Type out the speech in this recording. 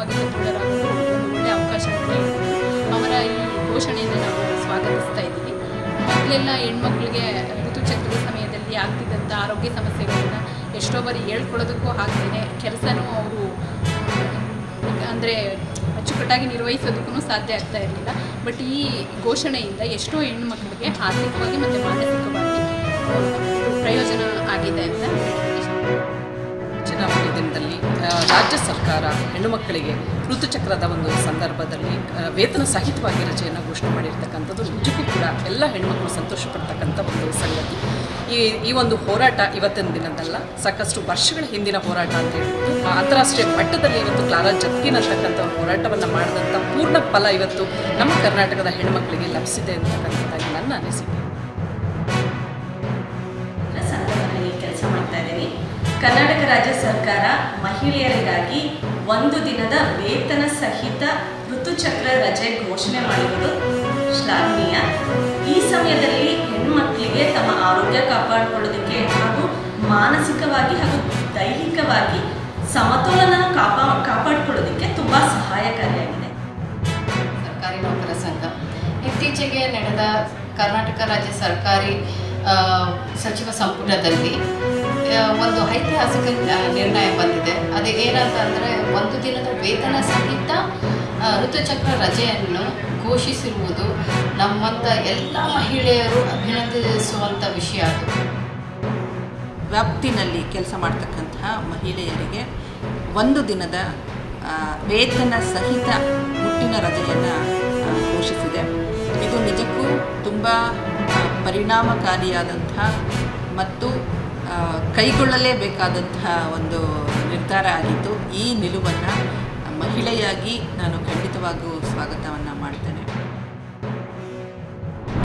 ಆರ್ಥಿಕವಾಗಿ ಸದೃಢರಾಗಲು ಒಂದು ಒಳ್ಳೆಯ ಅವಕಾಶ ಅವರ ಈ ಘೋಷಣೆಯನ್ನು ನಾವು ಸ್ವಾಗತಿಸ್ತಾ ಇದ್ದೀವಿ. ಮೊದಲೆಲ್ಲ ಹೆಣ್ಮಕ್ಳಿಗೆ ಋತುಚಕ್ರದ ಸಮಯದಲ್ಲಿ ಆಗ್ತಿದ್ದಂಥ ಆರೋಗ್ಯ ಸಮಸ್ಯೆಗಳನ್ನು ಎಷ್ಟೋ ಬಾರಿ ಹೇಳ್ಕೊಳ್ಳೋದಕ್ಕೂ ಆಗ್ತೇನೆ ಕೆಲಸನೂ ಅವರು ಅಂದರೆ ಅಚ್ಚುಕಟ್ಟಾಗಿ ನಿರ್ವಹಿಸೋದಕ್ಕೂ ಸಾಧ್ಯ ಆಗ್ತಾ ಇರಲಿಲ್ಲ. ಬಟ್ ಈ ಘೋಷಣೆಯಿಂದ ಎಷ್ಟೋ ಹೆಣ್ಣುಮಕ್ಕಳಿಗೆ ಆರ್ಥಿಕವಾಗಿ ಮತ್ತು ಮಾನಸಿಕವಾಗಿ ಪ್ರಯೋಜನ ಆಗಿದೆ ಅಂತ ಚುನಾವಣೆ ದಿನದಲ್ಲಿ ರಾಜ್ಯ ಸರ್ಕಾರ ಹೆಣ್ಣುಮಕ್ಕಳಿಗೆ ಋತುಚಕ್ರದ ಒಂದು ಸಂದರ್ಭದಲ್ಲಿ ವೇತನ ಸಹಿತವಾಗಿ ರಜೆಯನ್ನು ಘೋಷಣೆ ಮಾಡಿರ್ತಕ್ಕಂಥದ್ದು ನಿಜಕ್ಕೂ ಕೂಡ ಎಲ್ಲ ಹೆಣ್ಮಕ್ಳು ಸಂತೋಷ ಪಡ್ತಕ್ಕಂಥ ಒಂದು ಸಂಗತಿ. ಈ ಒಂದು ಹೋರಾಟ ಇವತ್ತಿನ ದಿನದಲ್ಲ, ಸಾಕಷ್ಟು ವರ್ಷಗಳ ಹಿಂದಿನ ಹೋರಾಟ ಅಂತ ಹೇಳ್ಬೋದು. ಅಂತಾರಾಷ್ಟ್ರೀಯ ಮಟ್ಟದಲ್ಲಿ ಇವತ್ತು ಕ್ಲಾರಾ ಜತ್ಕಿನ್ ಅಂತಕ್ಕಂಥ ಹೋರಾಟವನ್ನು ಮಾಡಿದಂಥ ಪೂರ್ಣ ಫಲ ಇವತ್ತು ನಮ್ಮ ಕರ್ನಾಟಕದ ಹೆಣ್ಣುಮಕ್ಕಳಿಗೆ ಲಭಿಸಿದೆ ಅಂತಕ್ಕಂಥದ್ದಾಗಿ ನನ್ನ ಅನಿಸಿಕೆ. ಕೆಲಸ ಮಾಡ್ತಾ ಇದ್ದೀನಿ. ಕರ್ನಾಟಕ ರಾಜ್ಯ ಸರ್ಕಾರ ಮಹಿಳೆಯರಿಗಾಗಿ 1 ದಿನದ ವೇತನ ಸಹಿತ ಋತುಚಕ್ರ ರಜೆ ಘೋಷಣೆ ಮಾಡಿರುವುದು ಶ್ಲಾಘನೀಯ. ಈ ಸಮಯದಲ್ಲಿ ಹೆಣ್ಣುಮಕ್ಕಳಿಗೆ ತಮ್ಮ ಆರೋಗ್ಯ ಕಾಪಾಡಿಕೊಳ್ಳೋದಕ್ಕೆ ಹಾಗೂ ಮಾನಸಿಕವಾಗಿ ಹಾಗೂ ದೈಹಿಕವಾಗಿ ಸಮತೋಲನ ಕಾಪಾಡಿಕೊಳ್ಳೋದಕ್ಕೆ ತುಂಬ ಸಹಾಯಕಾರಿಯಾಗಿದೆ. ಸರ್ಕಾರಿ ನೌಕರ ಸಂಘ ಇತ್ತೀಚೆಗೆ ನಡೆದ ಕರ್ನಾಟಕ ರಾಜ್ಯ ಸರ್ಕಾರಿ ಸಚಿವ ಸಂಪುಟದಲ್ಲಿ ಒಂದು ಐತಿಹಾಸಿಕ ನಿರ್ಣಯ ಬಂದಿದೆ. ಅದು ಏನಂತಂದರೆ 1 ದಿನದ ವೇತನ ಸಹಿತ ಋತುಚಕ್ರ ರಜೆಯನ್ನು ಘೋಷಿಸಿರುವುದು ನಮ್ಮಂಥ ಎಲ್ಲ ಮಹಿಳೆಯರು ಅಭಿನಂದಿಸುವಂಥ ವಿಷಯ. ಅದು ವ್ಯಾಪ್ತಿನಲ್ಲಿ ಕೆಲಸ ಮಾಡ್ತಕ್ಕಂತಹ ಮಹಿಳೆಯರಿಗೆ 1 ದಿನದ ವೇತನ ಸಹಿತ ಮುಟ್ಟಿನ ರಜೆಯನ್ನು ಘೋಷಿಸಿದೆ. ಇದು ನಿಜಕ್ಕೂ ತುಂಬ ಪರಿಣಾಮಕಾರಿಯಾದಂಥ ಮತ್ತು ಕೈಗೊಳ್ಳಲೇಬೇಕಾದಂತಹ ಒಂದು ನಿರ್ಧಾರ ಆಗಿತ್ತು. ಈ ನಿಲುವನ್ನು ಮಹಿಳೆಯಾಗಿ ನಾನು ಖಂಡಿತವಾಗಿಯೂ ಸ್ವಾಗತವನ್ನು ಮಾಡ್ತೇನೆ.